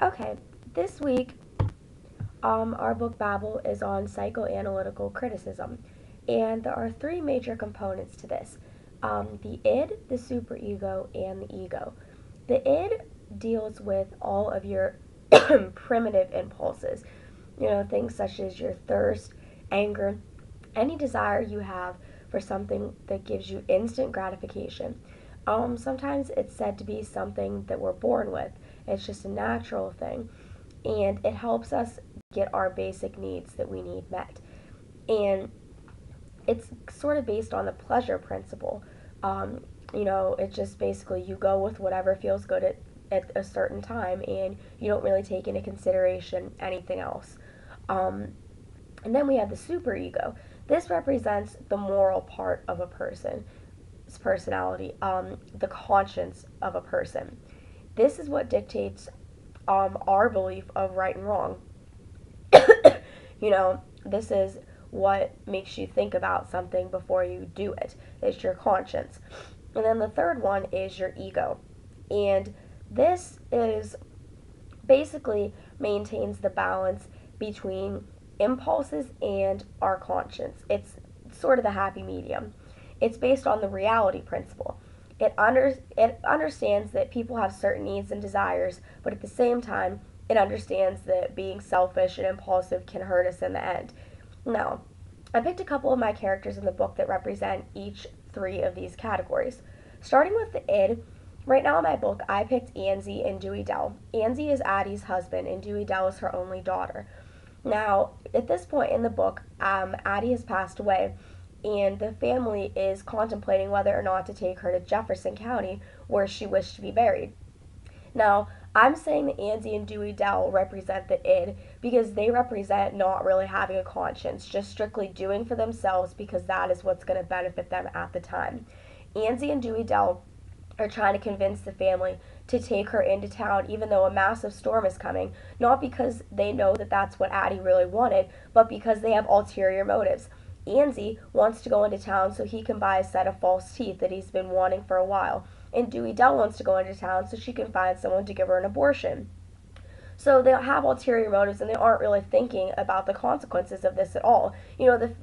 Okay, this week, our book Babble is on psychoanalytical criticism, and there are three major components to this: the id, the superego, and the ego. The id deals with all of your primitive impulses, things such as your thirst, anger, any desire you have for something that gives you instant gratification. Sometimes it's said to be something that we're born with. It's just a natural thing, and it helps us get our basic needs that we need met. And it's sort of based on the pleasure principle. It's just basically you go with whatever feels good at a certain time, and you don't really take into consideration anything else. Um, and then we have the superego. This represents the moral part of a person's personality, the conscience of a person. This is what dictates our belief of right and wrong. This is what makes you think about something before you do it. It's your conscience. And then the third one is your ego. And this is basically maintains the balance between impulses and our conscience. It's sort of the happy medium. It's based on the reality principle. It understands that people have certain needs and desires, but at the same time, it understands that being selfish and impulsive can hurt us in the end. Now, I picked a couple of my characters in the book that represent each three of these categories. Starting with the id, right now in my book, I picked Anzie and Dewey Dell. Anzie is Addie's husband, and Dewey Dell is her only daughter. Now, at this point in the book, Addie has passed away, and the family is contemplating whether or not to take her to Jefferson County, where she wished to be buried. Now, I'm saying that Andy and Dewey Dell represent the id because they represent not really having a conscience, just strictly doing for themselves because that is what's going to benefit them at the time. Andy and Dewey Dell are trying to convince the family to take her into town even though a massive storm is coming, not because they know that that's what Addie really wanted, but because they have ulterior motives. Andy wants to go into town so he can buy a set of false teeth that he's been wanting for a while, and Dewey Dell wants to go into town so she can find someone to give her an abortion. So they have ulterior motives and they aren't really thinking about the consequences of this at all.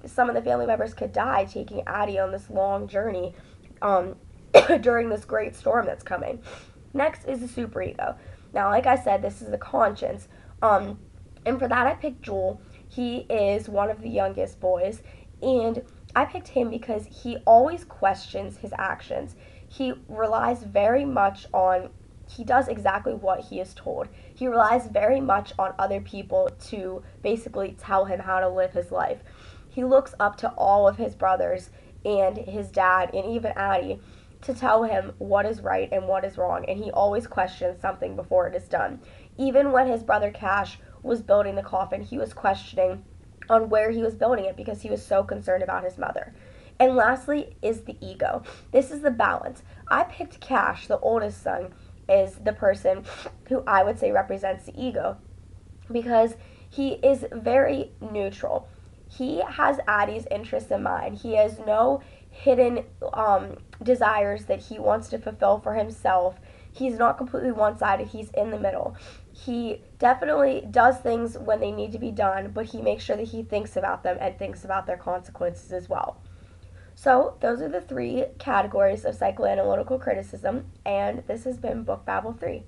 Some of the family members could die taking Addie on this long journey um, during this great storm that's coming. Next is the superego. Now, like I said, this is the conscience. And for that, I picked Joel. He is one of the youngest boys, and I picked him because he always questions his actions. He relies very much on, he does exactly what he is told. He relies very much on other people to basically tell him how to live his life. He looks up to all of his brothers and his dad and even Addie to tell him what is right and what is wrong, and he always questions something before it is done. Even when his brother Cash was building the coffin, he was questioning on where he was building it because he was so concerned about his mother. And lastly is the ego. This is the balance. I picked Cash, the oldest son, as the person who I would say represents the ego because he is very neutral. He has Addie's interests in mind. He has no hidden desires that he wants to fulfill for himself. He's not completely one sided, he's in the middle. He definitely does things when they need to be done, but he makes sure that he thinks about them and thinks about their consequences as well. So, those are the three categories of psychoanalytical criticism, and this has been Book Babble 3.